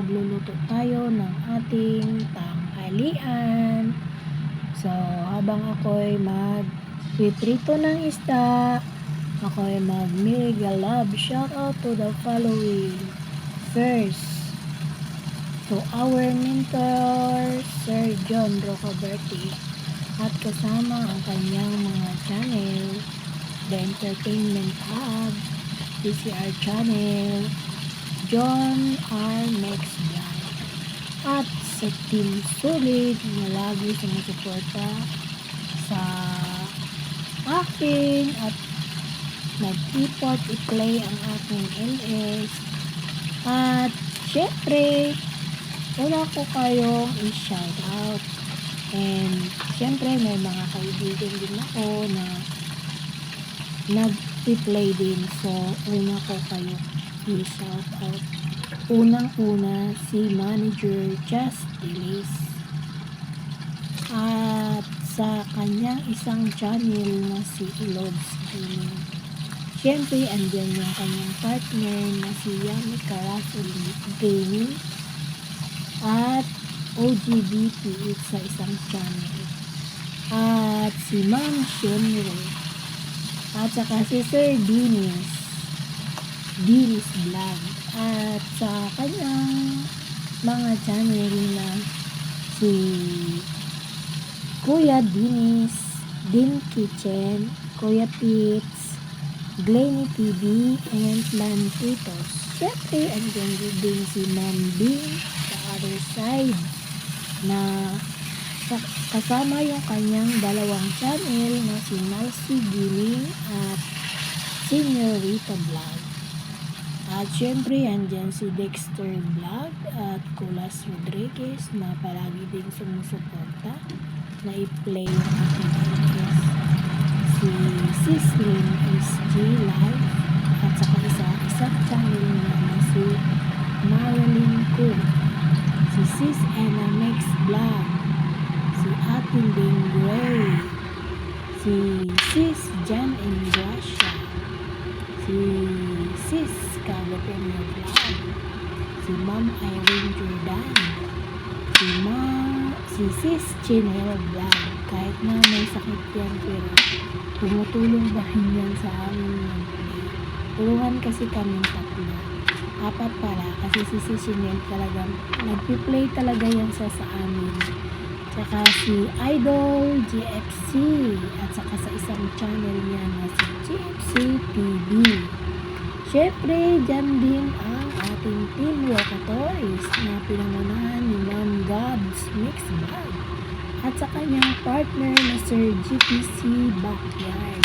magluluto tayo ng ating tanghalian. So, habang ako'y magpiprito ng isda, ako'y mag-mega love shout out to the following. First, to our mentor, Sir John Rocaberti, at kasama ang kanyang mga channel, The Entertainment Hub, PCR Channel, John R. Max Vlog, at sa Team Solid na lagi sumusuporta sa akin at nag-effort i-play ang aking LS. At syempre, wala ko kayong i-shout out. And syempre may mga kaibigan din ako na nag-play din. So, una ko kayo i-shout out. Unang-una si Manager Justice. At sa kanyang isang channel na si Lods Gaming. Siyempre, andyan yung kanyang partner na si Yami Carasul Gaming. At OGBT sa isang channel. At si Ma'am Shenre. At saka si Sir Dinis Vlog. At sa kanyang mga channel na si Kuya Dinis, Din Kitchen, Kuya Pits, Glenny TV, and Plantitos. Siyempre, andyan din si Ma'am Bing sa other side na kasama yung kanyang dalawang channel na si Nalcy Gaming at Señorita Vlog. At syempre, andyan si Dexter Vlog at Kulas Rodriguez na palagi din sumusuporta na i-play yung aking LS. Si Sislin SG Live at saka isang channel niya na si Marilyn Cook, si Sis Anna Max Vlog, si Atin Ding Gray, si Sis Jan and Gracia, si Sis Cagatemio Vlog, si Ma'am Irene Jordan, si Sis Chinel Vlog. Kahit na may sakit yan, pero tumutulong ba yan sa amin mag-play. Tulungan kasi kami tatlo. Apat pala, kasi si Sis Chinel talagang nagpi-play talaga yan sa amin. Saka si Idol GFC at saka sa isang channel niya na si GFC TV. Syempre, dyan din ang ating Team Locatories na pinangunahan ni Ma'am Gabs Mix Vlog at sa kanyang partner na Sir GPC Backyard.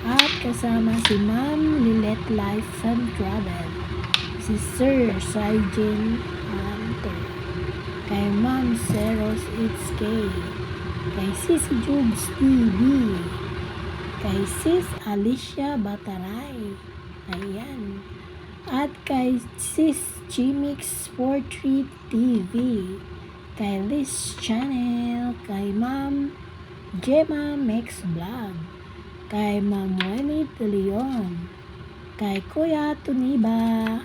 At kasama si Ma'am Lilette Life and Travel, si Sir Saijen Hunter, kay Ma'am Seros HK, kay Sis Jugs TV, kay Sis Alicia Bataray, ayan, at kay Sis Chimix 43 TV, kay Liz Channel, kay Ma'am Gemma Max Vlog, kay Ma'am Winnie De Leon, kay Kuya Tuniba,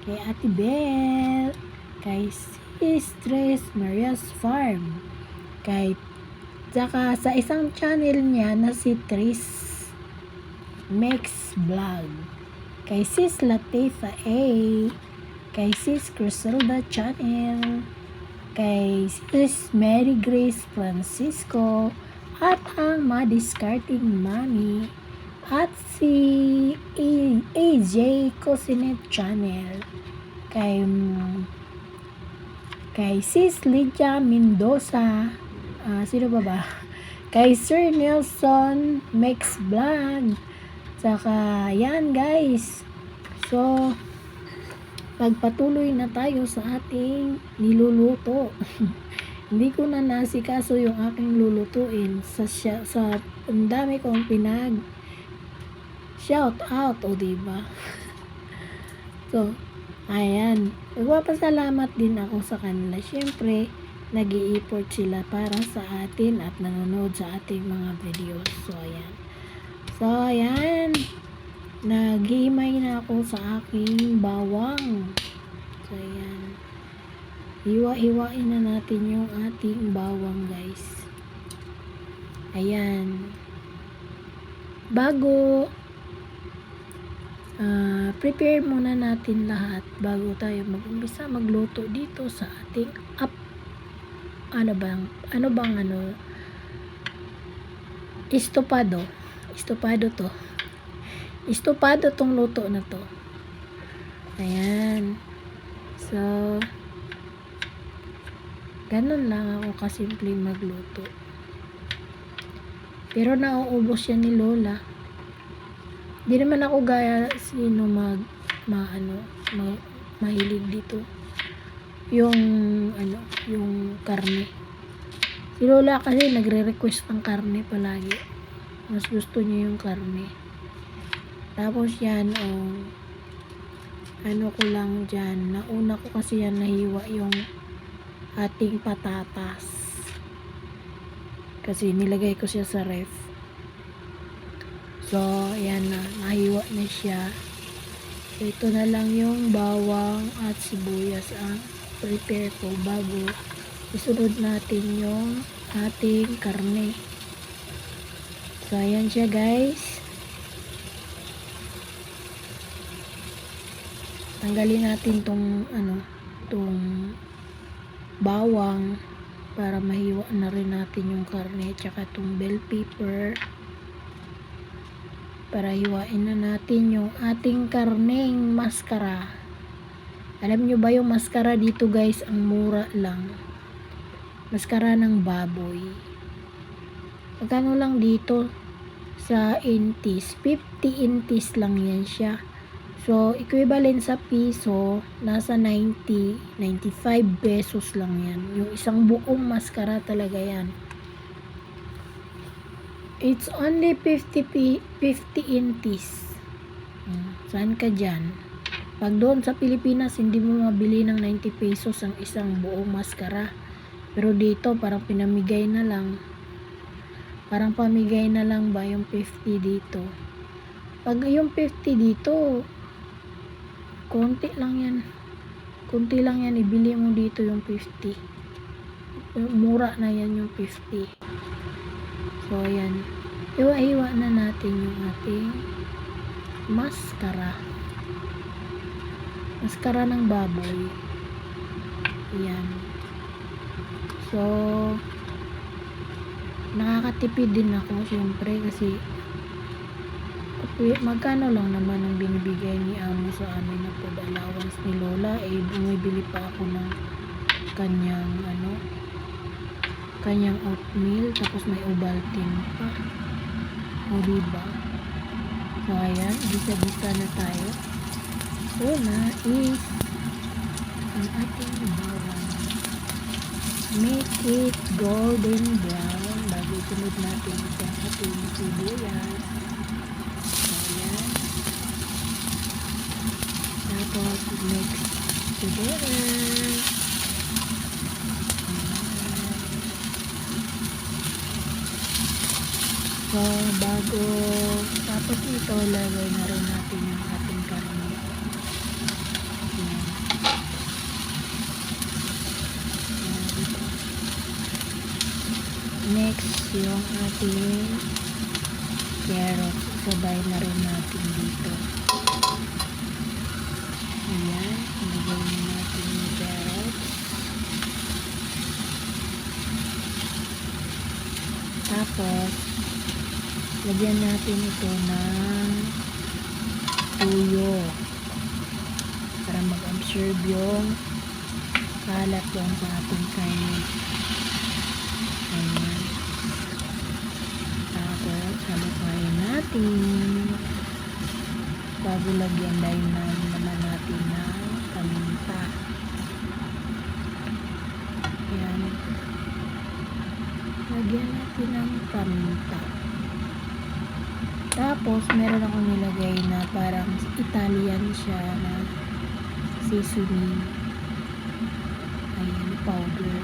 kay Ate Bel, kay Sis Tres Maria's Farm, kay saka sa isang channel niya na si Tris Max Vlog, kay Sis Latifa A, kay Sis Criselda Channel, kay Sis Mary Grace Francisco, at ang Madiscarding Mami, at si AJ Cosinet Channel, kay Sis Lydia Mendoza, sino ba? Kay Sir Nelson Max Vlog. Saka yan guys. So, pagpatuloy na tayo sa ating niluluto. Hindi ko na nasikaso yung aking lulutuin sa ang dami kong pinag shout out, o diba? So, ayan. Nagpapasalamat din ako sa kanila. Siyempre, nag-i-effort sila para sa atin at nanonood sa ating mga videos. So, ayan. Nag-iimay na ako sa aking bawang. So, ayan. hiwa-hiwain na natin yung ating bawang, guys. Ayan. Bago prepare muna natin lahat bago tayo mag-umpisa magluto dito sa ating estopado to. Estopado tong luto na to. Ayan. So, ganun lang ako kasimpleng magluto. Pero nauubos yan ni Lola. Di naman ako gaya sino mahilig dito. Yung karne. Si Lola kasi nagre-request ng karne palagi. Mas gusto niya yung karne. Tapos yan, ko lang dyan. Nauna ko kasi yan nahiwa yung ating patatas. Kasi nilagay ko siya sa ref. So, ayan na. Nahiwa na siya. So, ito na lang yung bawang at sibuyas ang prepare ko bago isunod natin yung ating karne. So, ayan siya, guys. Tanggalin natin tong bawang para mahiwa na rin natin yung karne, tsaka tong bell pepper para hiwain na natin yung ating karneng maskara. Alam nyo ba yung maskara dito, guys, ang mura lang. Maskara ng baboy. Magkano lang dito sa intis? 50 intis lang yan siya. So, equivalent sa piso, nasa 90, 95 pesos lang yan. Yung isang buong maskara talaga yan. It's only 50 intis. Saan ka dyan? Pag doon sa Pilipinas, hindi mo mabili ng 90 pesos ang isang buong maskara. Pero dito, parang pinamigay na lang. Parang pamigay na lang ba yung 50 dito? Pag yung 50 dito, konti lang yan. Konti lang yan. Ibili mo dito yung 50. Mura na yan yung 50. So, ayan. Hiwa-hiwa na natin yung ating maskara. Maskara ng baboy. Ayan. So, nakakatipid din ako, syempre, kasi magkano lang naman ang binibigay ni Amo sa amin na food allowance ni Lola. Bumibili pa ako ng kanyang oatmeal, tapos may Ovaltine pa. O, diba? So, ayan, bisa-bisa na tayo. Una is ang ating bawang. Make it golden brown bago sunod natin itong ating sibuyas. So, ayan. Tapos, mix together. So, tapos ito, lagay na rin natin yung ating karne. Ayan. Next, yung ating carrots. Sabay na rin natin dito. Ayan, ilagay na natin yung carrots. Tapos, lagyan natin ito ng tuyo para mag-absorb yung kalat doon sa ating kanin. Ayan. Tapos, halukayin natin bago lagyan naman natin ng paminta. Ayan. Lagyan natin ng paminta. Tapos, meron akong nilagay na parang Italian siya na seasoning. Ayan, powder.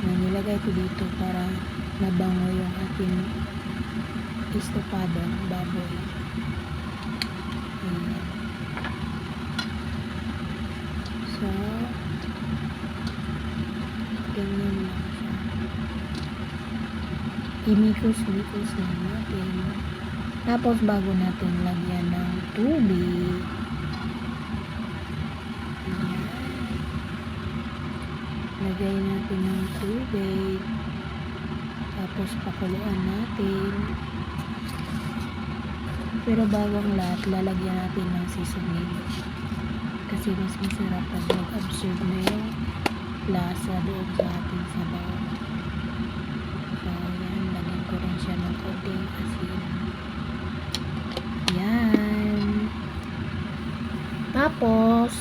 Ayan, nilagay ko dito para mabango yung ating estopadong baboy. Ayan. So, imikos-mikos lang natin. Tapos bago natin lagyan ng tubig, ayan, lagay natin ng tubig, tapos pakuluan natin. Pero bago ang lahat, lalagyan natin ng seasoning kasi mas masarap pag mag-absorb na yung lasa doon sa ating sabaw. So ayan, lagyan ko rin siya ng konting asin. Yan. Tapos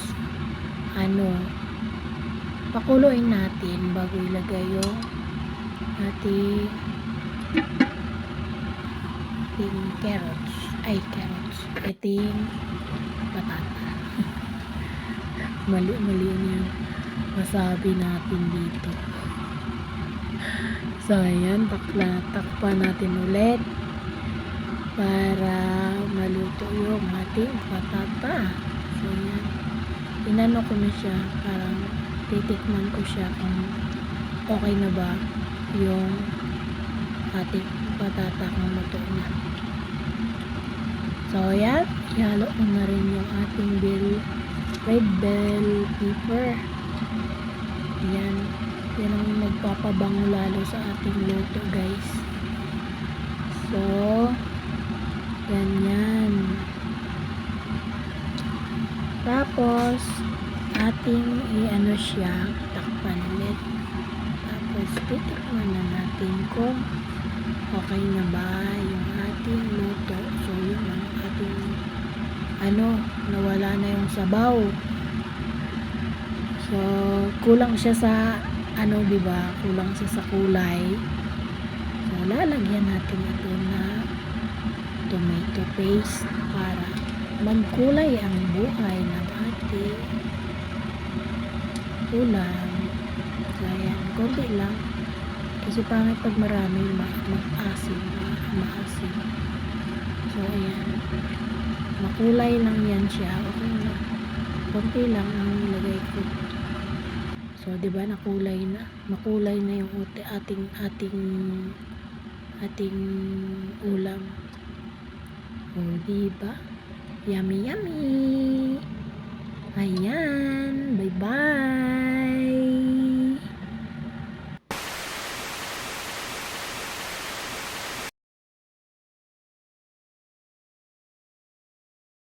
pakuluin natin bago ilagay yung ating carrots. Ating patata. Mali yung masabi natin dito. So ayan, takpan natin ulit para maluto yung ating patata. So ayan, inano ko na siya, parang titikman ko siya kung okay na ba yung ating patata kung luto na. So ayan, ihalo ko na rin yung ating red bell pepper. Ayan, yan ang magpapabango lalo sa ating luto, guys. So ganyan. Tapos ating i-ano siya, takpan ulit. Tapos titikman na natin kung okay na ba yung ating luto. So yun ang ating nawala na yung sabaw. So kulang siya sa diba? Kulang siya sa kulay. So lalagyan natin ito na tomato paste para magkulay ang buhay ng ating ulam. So ayan, konti lang. Kasi pangit pag marami maasim. So ayan, makulay lang yan siya. Okay na. Konti lang ang nilagay ko. So diba makulay na yung ating ulam. O diba? Yummy yummy. Ayan, bye bye.